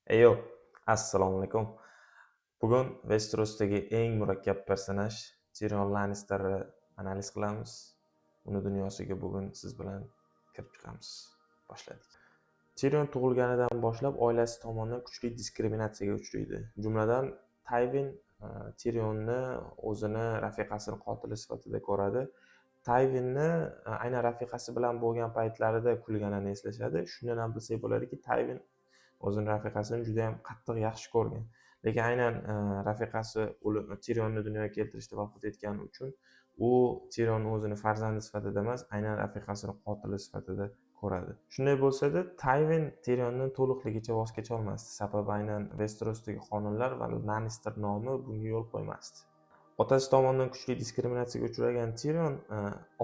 Eyo, assalomu alaykum. Bugun Westerosdagi eng murakkab personaj Tyrion Lannisterni analiz qilamiz. Uni dunyosiga bugun siz bilan kirib chiqamiz. Boshladik. Tyrion tug'ilganidan boshlab oilasi tomonidan kuchli diskriminatsiyaga uchraydi. Jumladan, Tywin Tyrionni o'zini rafiqasini qotili sifatida ko'radi. Tywinni aynan rafiqasi bilan bo'lgan paytlarida kulganini eslashadi. Shundan ham bilsak bo'ladiki, Tywin o'zini rafiqasini juda ham qattiq yaxshi ko'rgan. Lekin aynan rafiqasi Tyrionni dunyoga keltirishda vafot etgani uchun u Tyrionni o'zini farzandi sifatida emas, aynan rafiqasini qotili sifatida ko'radi. Shunday bo'lsa-da, Tywin Tyriondan to'liqligicha voz kecha olmasdi. Sababi aynan Westerosdagi qonunlar va Lannister nomi bunga yo'l qo'ymasdi. Otasi tomonidan kuchli diskriminatsiyaga uchragan Tyrion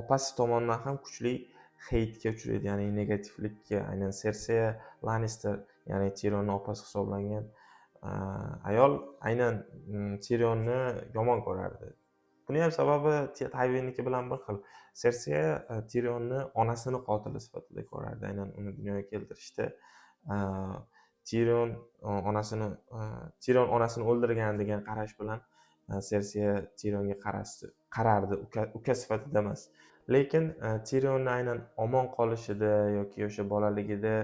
opasi tomonidan ham kuchli heytga uchraydi, ya'ni negativlikka. Aynan Cersei Lannister, ya'ni Tyrionning opasi hisoblangan ayol aynan Tyrionni yomon ko'rardi. Buni ham sababi Tywin'niki bilan bir xil. Cersei Tyrionni onasini qotili sifatida ko'rardi. Aynan uni dunyoga keltirishda Tyrion onasini o'ldirgan degan qarash bilan Cersei Tyrionga qarardi, uka sifatida emas. Lekin Tyrionni aynan omon qolishida yoki o'sha bolaligida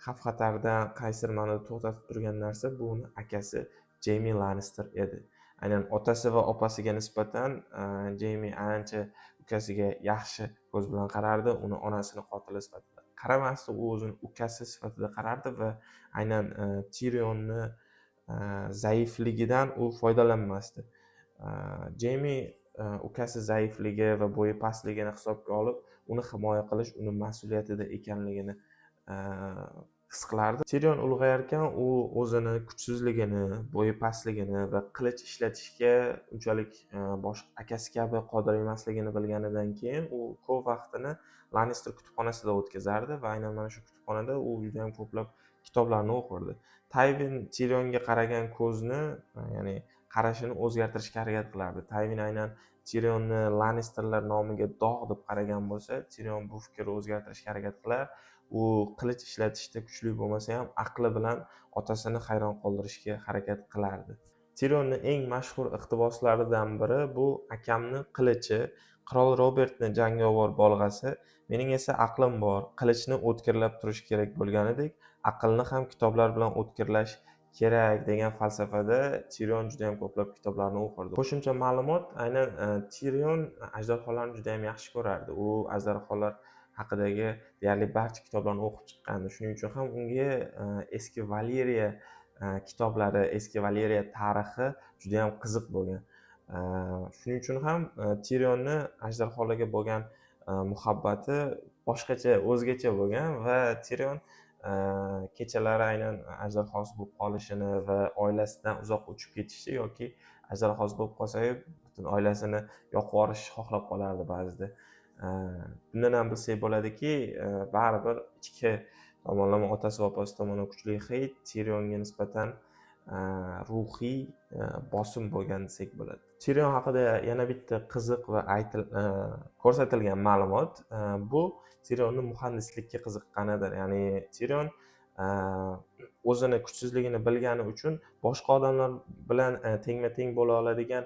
xavf-xatardan qaysidir ma'noda to'xtatib turgan narsa bu uni akasi Jaime Lannister edi. Aynan otasi va opasiga nisbatan Jaime ancha ukasiga yaxshi ko'z bilan qarardi, uni onasini qotili sifatida qaramasdi, u o'zini ukasi sifatida qarardi va aynan Tyrionni zaifligidan u foydalanmasdi. Jaime ukasi zaifligi va bo'yi pastligini hisobga olib, uni himoya qilish uni mas'uliyatida ekanligini his qilardi. Tyrion ulg'ayarkan, u o'zini kuchsizligini, bo'yi pastligini va qilich ishlatishga unchalik boshqa akasi kabi qodir emasligini bilganidan keyin u ko'p vaqtini Lannister kutubxonasida o'tkazardi va aynan mana shu kutubxonada u juda ham ko'plab kitoblarni o'qirdi. Tywin Tyrionga qaragan ko'zni, ya'ni qarashini o'zgartirishga harakat qilardi. Tywin aynan Tyrionni Lannisterlar nomiga dog' deb qaragan bo'lsa, Tyrion bu fikrni o'zgartirishga harakat qilar. U qilich ishlatishda kuchli bo'lmasa ham aqli bilan otasini hayron qoldirishga harakat qilardi. Tyrionning eng mashhur iqtiboslaridan biri bu akamni qilichi, qirol Robertni jangovar bolg'asi, mening esa aqlim bor, qilichni o'tkirlab turish kerak bo'lganidek, aqlni ham kitoblar bilan o'tkirlash kerak degan falsafada Tyrion juda ham ko'plab kitoblarni o'qirdi. Qo'shimcha ma'lumot, aynan Tyrion ajdarholarni juda ham yaxshi ko'rardi. U ajdarholar haqidagi deyarli barcha kitoblarni o'qib chiqqandi. Shuning uchun ham unga eski Valeriya kitoblari, eski Valeriya tarixi juda ham qiziq bo'lgan. Shuning uchun ham Tyrionni ajdarholarga bo'lgan muhabbati boshqacha, o'zgacha bo'lgan va Tyrion kechalari aynan ajdarhosi bo'lib qolishini va oilasidan uzoq uchib ketishni yoki ajdarhosi bo'lib qolsa butun oilasini yoqib yuborishni xohlab qolardi ba'zida. Bundan ham bilsak bo'ladiki, baribir ichki tomonlama otasi va opasi tomonidan kuchli heyt Tyrionga nisbatan ruhiy bosim bo'lgan desak bo'ladi. Tyrion haqida yana bitta qiziq va ko'rsatilgan ma'lumot bu Tyrionning muhandislikka qiziqqanidir. Ya'ni Tyrion o'zini kuchsizligini bilgani uchun boshqa odamlar bilan tengma-teng bo'la oladigan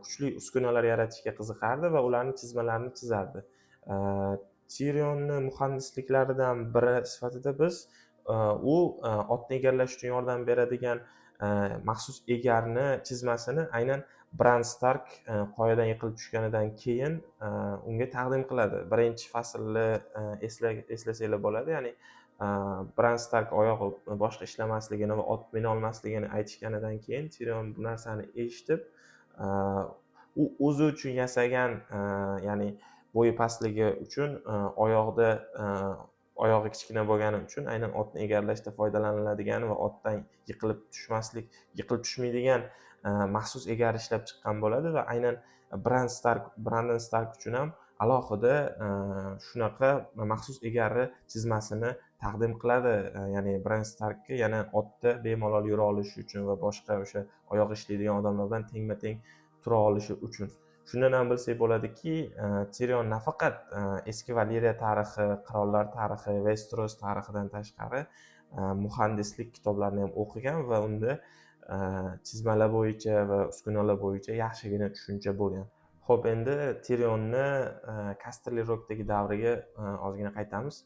kuchli uskunalar yaratishga qiziqardi va ularning chizmalarini chizardi. Tyrionni muhandisliklaridan biri sifatida biz u otni egallash uchun yordam beradigan maxsus egarni chizmasini aynan Bran Stark qoyadan yiqilib tushganidan keyin unga taqdim qiladi. Birinchi faslni eslasanglar bo'ladi. Ya'ni Bran Stark oyog'i boshqa ishlamasligini va ot mina olmasligini aytishganidan keyin Tyrion bu narsani eshitib, u o'zi uchun yasagan, ya'ni bo'yi pastligi uchun oyog'i kichkina bo'lgani uchun aynan otni egallashda foydalaniladigan va otdan yiqilib tushmaydigan maxsus egar ishlab chiqqan bo'ladi va aynan Brandon Stark uchun ham alohida shunaqa maxsus egarni chizmasini taqdim qiladi. Ya'ni Bran Starkka yana otda bemalol yura olishi uchun va boshqa o'sha oyog'i ishlaydigan odamlar bilan tengma-teng tura olishi uchun. Shundan ham bilsak bo'ladiki, Tyrion nafaqat eski Valeriya tarixi, qirollar tarixi, Westeros tarixidan tashqari muhandislik kitoblarini ham o'qigan va unda chizmalar bo'yicha va uskunalar bo'yicha yaxshigina tushuncha bo'lgan. Xo'p, endi Tirionni Casterly Rockdagi davriga ozgina qaytamiz.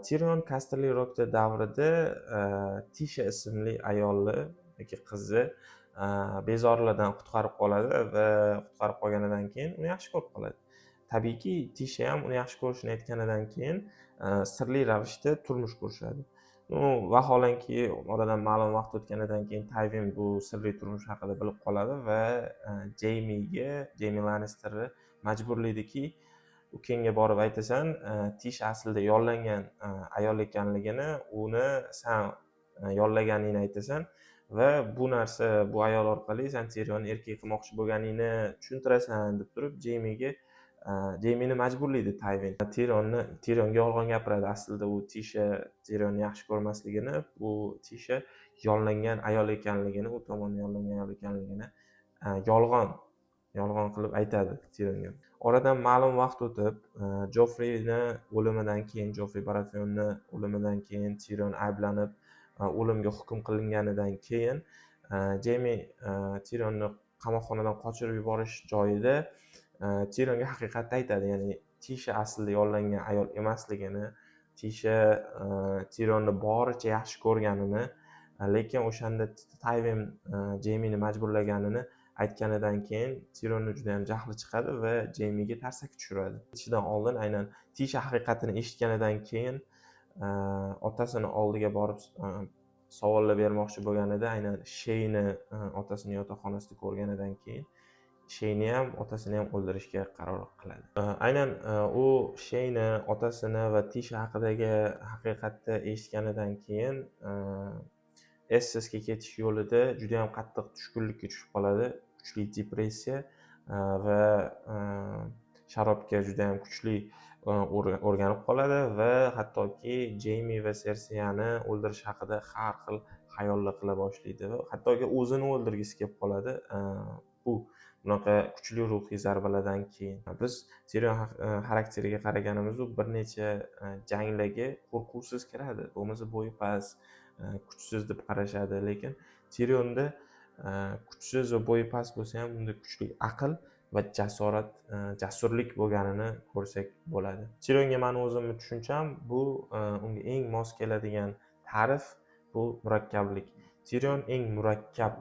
Tirion Casterly Rockda davrida Tisha ismli ayolni yoki qizni bezorilardan qutqarib qoladi va qutqarib qolganidan keyin uni yaxshi ko'rib qoladi. Tabiiyki, Tisha ham uni yaxshi ko'rishini aytganidan keyin sirli ravishda turmush qurishadi. Vaholanki, oradan ma'lum vaqt o'tganidan keyin Tywin bu sirli turmush haqida bilib qoladi va Jamie Lannisterni majburlaydiki, u kenga borib aytasan, Tish aslida yollangan ayol ekanligini, uni san yollaganingni aytasan va bu ayol orqali sen Tyrionni erkak qilmoqchi bo'lganingni tushuntirasan deb turib, Jamie'ni majburlaydi Tywin. Tyrionga yolg'on gapiradi. Aslida u Tisha Tyrionni yaxshi ko'rmasligini, bu Tisha yollangan ayol ekanligini, u tomonidan yollangan ayol ekanligini yolg'on qilib aytadi Tyrionga. Oradan ma'lum vaqt o'tib, Joffrey Baratheonning o'limidan keyin Tyrion ayblanib o'limga hukm qilinganidan keyin Jamie Tyrionni qamoqxonadan qochirib yuborish joyida Tyrionga haqiqatni aytadi, ya'ni Tisha aslida yollangan ayol emasligini, Tisha Tyrionni boricha yaxshi ko'rganini, lekin o'shanda Tywin Jamie'ni majburlaganini aytganidan keyin Tyrionning juda ham jahli chiqadi va Jamie'ga tarsaki tushiradi. Ketishidan oldin aynan Tisha haqiqatini eshitganidan keyin otasini oldiga borib savollar bermoqchi bo'lganida, aynan Sheyni otasini yotoqxonasida ko'rganidan keyin Sheyni ham otasini ham o'ldirishga qaror qiladi. Aynan u Sheyni, otasini va Tisha haqidagi haqiqatni eshitganidan keyin Essesga ketish yo'lida juda ham qattiq tushkunlikka tushib qoladi. Kuchli depressiya va sharobga juda ham kuchli o'rganib qoladi va hattoki Jamie va Cersei'ni o'ldirish haqida har xil xayollar qila boshlaydi va hattoki o'zini o'ldirgisi kelib qoladi. Bunaqa kuchli ruhiy zarbalardan keyin biz Tyrion xarakteriga qaraganimizda bir necha janglarga qo'rquvsiz kiradi. Bo'lmasa bo'yi past, kuchsiz deb qarashadi, lekin Tyrionda kuchsiz va bo'yi past bo'lsa ham unda kuchli aql va jasurlik bo'lganini ko'rsak bo'ladi. Tyrionga meni o'zimning tushuncham bu unga eng mos keladigan ta'rif bu murakkablik. Tyrion eng murakkab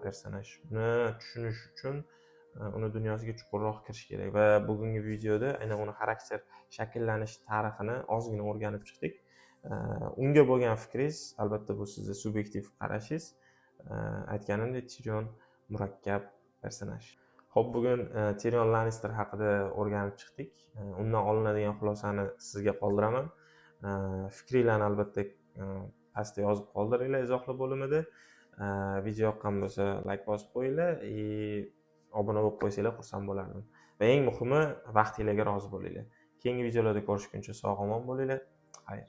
personaj. Uni tushunish uchun uni dunyosiga chuqurroq kirish kerak va bugungi videoda aynan uni xarakter shakllanish tarixini ozgina o'rganib chiqdik. Unga bo'lgan fikringiz, albatta bu sizning subyektiv qarashingiz. Aytganimdek, Tyrion murakkab personaj. Xo'p, bugun Tyrion Lannister haqida o'rganib chiqdik. Undan olinadigan xulosani sizga qoldiraman. Fikringizni albatta pastda yozib qoldiringlar izohlar bo'limida. Video yoqqan bo'lsa, like bosib qo'yinglar, obuna bo'lib qo'ysanglar xursand bo'lardim. Va eng muhimi, vaqtingizga rozi bo'linglar. Keyingi videolarda ko'rishguncha sog' omon bo'linglar. Xayr.